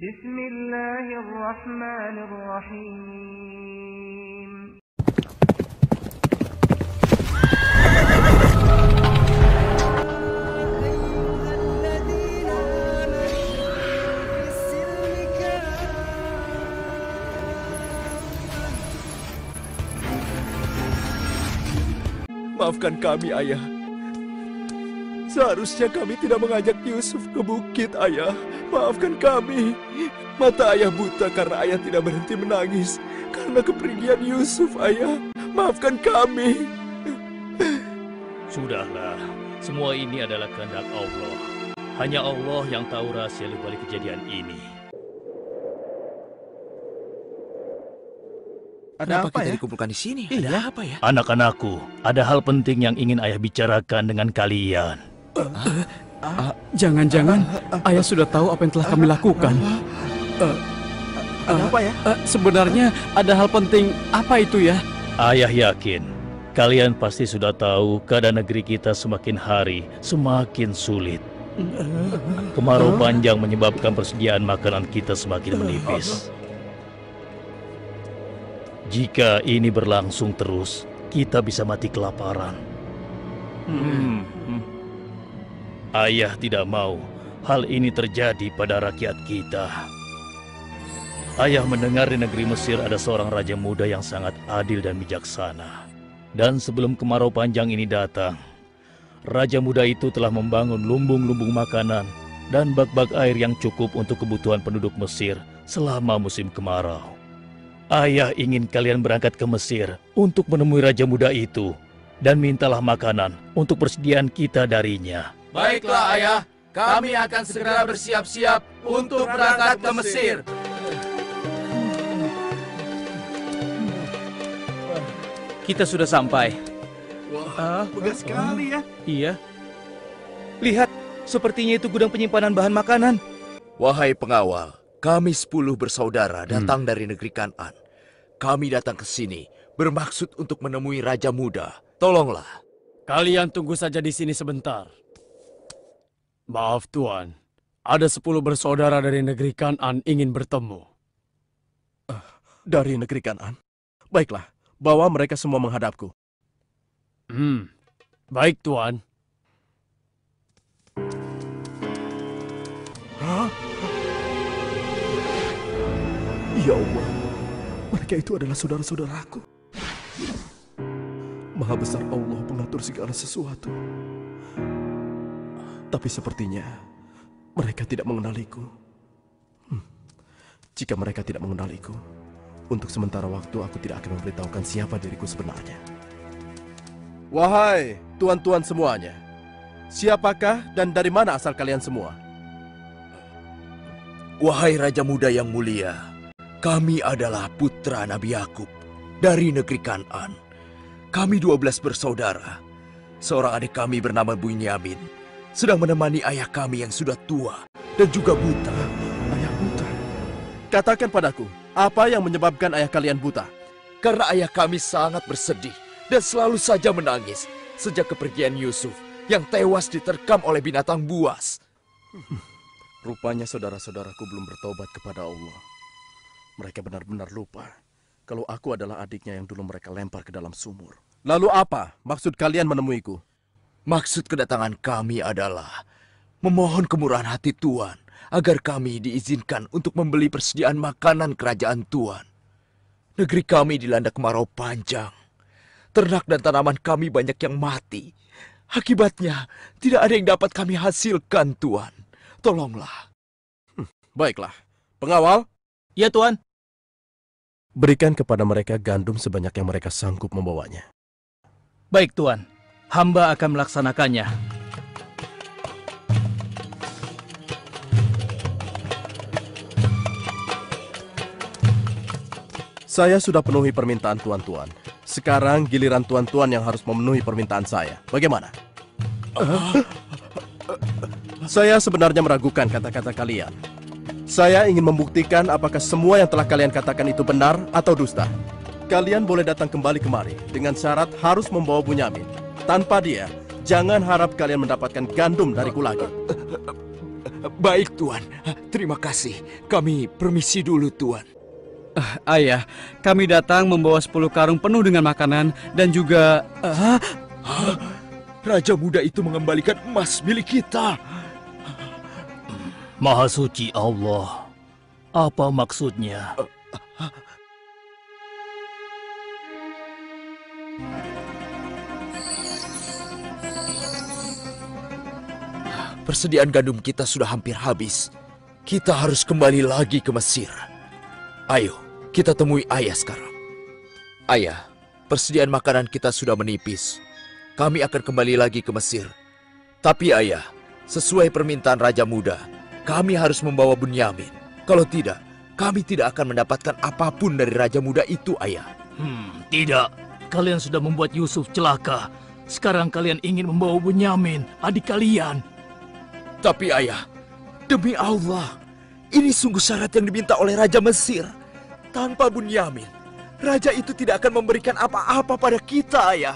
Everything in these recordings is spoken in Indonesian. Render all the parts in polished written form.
Bismillahirrahmanirrahim. Maafkan kami, Ayah. Seharusnya kami tidak mengajak Yusuf ke bukit, Ayah. Maafkan kami. Mata Ayah buta karena Ayah tidak berhenti menangis karena kepergian Yusuf, Ayah. Maafkan kami. Sudahlah, semua ini adalah kehendak Allah. Hanya Allah yang tahu rahasia di balik kejadian ini. Ada apa kita dikumpulkan di sini? Ada apa ya? Anak-anakku, ada hal penting yang ingin Ayah bicarakan dengan kalian. Jangan-jangan Ayah sudah tahu apa yang telah kami lakukan. Ada apa ya? Sebenarnya ada hal penting apa itu ya? Ayah yakin, kalian pasti sudah tahu keadaan negeri kita semakin hari semakin sulit. Kemarau panjang menyebabkan persediaan makanan kita semakin menipis. Jika ini berlangsung terus, kita bisa mati kelaparan. Ayah tidak mau hal ini terjadi pada rakyat kita. Ayah mendengar di negeri Mesir ada seorang raja muda yang sangat adil dan bijaksana. Dan sebelum kemarau panjang ini datang, raja muda itu telah membangun lumbung-lumbung makanan dan bak-bak air yang cukup untuk kebutuhan penduduk Mesir selama musim kemarau. Ayah ingin kalian berangkat ke Mesir untuk menemui raja muda itu dan mintalah makanan untuk persediaan kita darinya. Baiklah, Ayah. Kami akan segera bersiap-siap untuk berangkat ke Mesir. Kita sudah sampai. Wah, megah sekali ya. Iya. Lihat, sepertinya itu gudang penyimpanan bahan makanan. Wahai pengawal, kami 10 bersaudara datang dari negeri Kan'an. Kami datang ke sini bermaksud untuk menemui Raja Muda. Tolonglah. Kalian tunggu saja di sini sebentar. Maaf Tuan, ada 10 bersaudara dari negeri Kan'an ingin bertemu. Dari negeri Kan'an? Baiklah, bawa mereka semua menghadapku. Baik Tuan. Hah? Ya Allah, mereka itu adalah saudara-saudaraku. Maha besar Allah pengatur segala sesuatu. Tapi sepertinya mereka tidak mengenaliku. Jika mereka tidak mengenaliku, untuk sementara waktu aku tidak akan memberitahukan siapa diriku sebenarnya. Wahai tuan-tuan semuanya, siapakah dan dari mana asal kalian semua? Wahai Raja Muda yang mulia, kami adalah putra Nabi Yakub dari negeri Kan'an. Kami 12 bersaudara. Seorang adik kami bernama Bunyamin sedang menemani ayah kami yang sudah tua dan juga buta. Ayah buta? Katakan padaku, apa yang menyebabkan ayah kalian buta? Karena ayah kami sangat bersedih dan selalu saja menangis sejak kepergian Yusuf yang tewas diterkam oleh binatang buas. Rupanya saudara-saudaraku belum bertobat kepada Allah. Mereka benar-benar lupa kalau aku adalah adiknya yang dulu mereka lempar ke dalam sumur. Lalu apa maksud kalian menemuiku? Maksud kedatangan kami adalah memohon kemurahan hati Tuan agar kami diizinkan untuk membeli persediaan makanan kerajaan Tuan. Negeri kami dilanda kemarau panjang. Ternak dan tanaman kami banyak yang mati. Akibatnya tidak ada yang dapat kami hasilkan, Tuan. Tolonglah. Baiklah, pengawal. Ya Tuan. Berikan kepada mereka gandum sebanyak yang mereka sanggup membawanya. Baik Tuan, hamba akan melaksanakannya. Saya sudah penuhi permintaan tuan-tuan. Sekarang giliran tuan-tuan yang harus memenuhi permintaan saya. Bagaimana? Saya sebenarnya meragukan kata-kata kalian. Saya ingin membuktikan apakah semua yang telah kalian katakan itu benar atau dusta. Kalian boleh datang kembali kemari dengan syarat harus membawa Bunyamin. Tanpa dia, jangan harap kalian mendapatkan gandum dariku lagi. Baik, Tuan. Terima kasih. Kami permisi dulu, Tuan. Ayah, kami datang membawa 10 karung penuh dengan makanan dan juga... Raja muda itu mengembalikan emas milik kita. Maha suci Allah. Apa maksudnya? Persediaan gandum kita sudah hampir habis. Kita harus kembali lagi ke Mesir. Ayo, kita temui ayah sekarang. Ayah, persediaan makanan kita sudah menipis. Kami akan kembali lagi ke Mesir. Tapi ayah, sesuai permintaan Raja Muda, kami harus membawa Bunyamin. Kalau tidak, kami tidak akan mendapatkan apapun dari Raja Muda itu, ayah. Tidak. Kalian sudah membuat Yusuf celaka. Sekarang kalian ingin membawa Bunyamin, adik kalian. Tapi ayah, demi Allah, ini sungguh syarat yang diminta oleh Raja Mesir. Tanpa Bunyamin, Raja itu tidak akan memberikan apa-apa pada kita, ayah.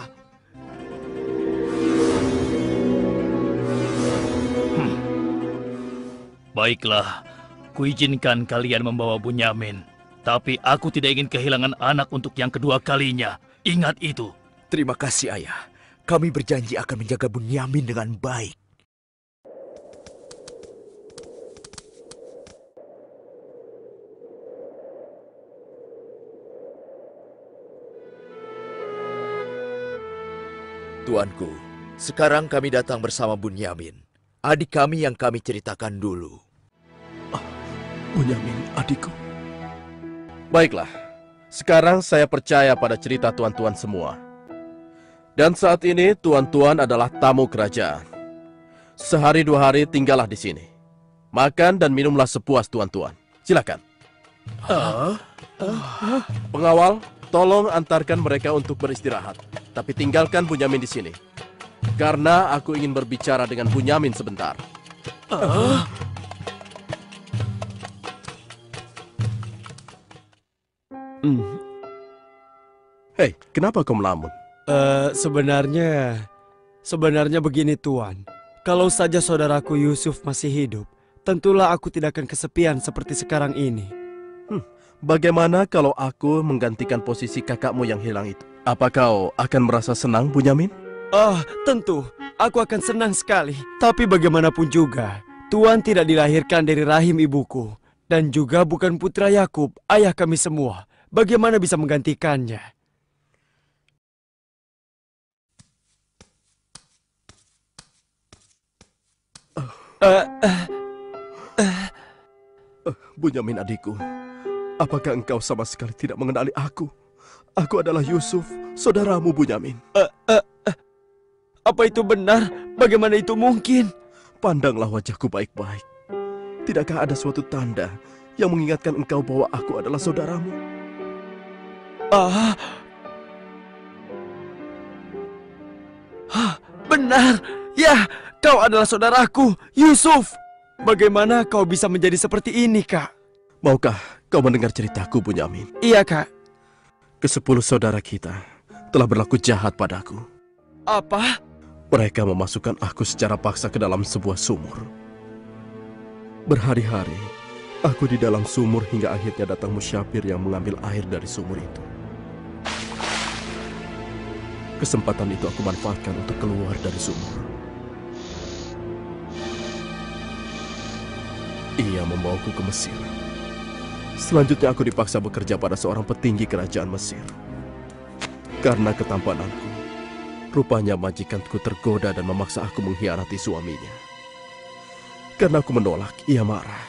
Baiklah, kuizinkan kalian membawa Bunyamin. Tapi aku tidak ingin kehilangan anak untuk yang kedua kalinya. Ingat itu. Terima kasih, ayah. Kami berjanji akan menjaga Bunyamin dengan baik. Tuanku, sekarang kami datang bersama Bunyamin, adik kami yang kami ceritakan dulu. Bunyamin, adikku. Baiklah, sekarang saya percaya pada cerita tuan-tuan semua. Dan saat ini tuan-tuan adalah tamu kerajaan. Sehari 2 hari tinggallah di sini. Makan dan minumlah sepuas tuan-tuan. Silakan. Pengawal, tolong antarkan mereka untuk beristirahat. Tapi tinggalkan Bunyamin di sini. Karena aku ingin berbicara dengan Bunyamin sebentar. Hei, kenapa kau melamun? Sebenarnya begini, Tuan. Kalau saja saudaraku Yusuf masih hidup, tentulah aku tidak akan kesepian seperti sekarang ini. Bagaimana kalau aku menggantikan posisi kakakmu yang hilang itu? Apa kau akan merasa senang, Bunyamin? Tentu. Aku akan senang sekali. Tapi bagaimanapun juga, Tuan tidak dilahirkan dari rahim ibuku. Dan juga bukan putra Yakub, ayah kami semua. Bagaimana bisa menggantikannya? Bunyamin adikku, apakah engkau sama sekali tidak mengenali aku? Aku adalah Yusuf, saudaramu Bunyamin. Apa itu benar? Bagaimana itu mungkin? Pandanglah wajahku baik-baik. Tidakkah ada suatu tanda yang mengingatkan engkau bahwa aku adalah saudaramu? Benar. Ya, kau adalah saudaraku, Yusuf. Bagaimana kau bisa menjadi seperti ini, Kak? Maukah kau mendengar ceritaku, Bunyamin? Iya, Kak. Ke-10 saudara kita telah berlaku jahat padaku. Apa? Mereka memasukkan aku secara paksa ke dalam sebuah sumur. Berhari-hari, aku di dalam sumur hingga akhirnya datang musyafir yang mengambil air dari sumur itu. Kesempatan itu aku manfaatkan untuk keluar dari sumur. Ia membawaku ke Mesir. Selanjutnya aku dipaksa bekerja pada seorang petinggi kerajaan Mesir. Karena ketampananku, rupanya majikanku tergoda dan memaksa aku mengkhianati suaminya. Karena aku menolak, ia marah.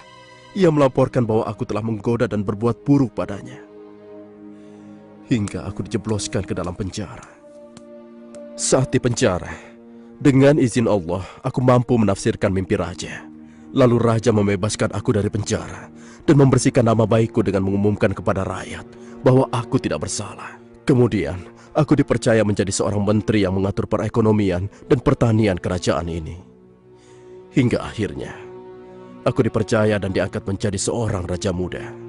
Ia melaporkan bahwa aku telah menggoda dan berbuat buruk padanya. Hingga aku dijebloskan ke dalam penjara. Saat di penjara, dengan izin Allah, aku mampu menafsirkan mimpi raja. Lalu raja membebaskan aku dari penjara dan membersihkan nama baikku dengan mengumumkan kepada rakyat bahwa aku tidak bersalah. Kemudian, aku dipercaya menjadi seorang menteri yang mengatur perekonomian dan pertanian kerajaan ini. Hingga akhirnya, aku dipercaya dan diangkat menjadi seorang raja muda.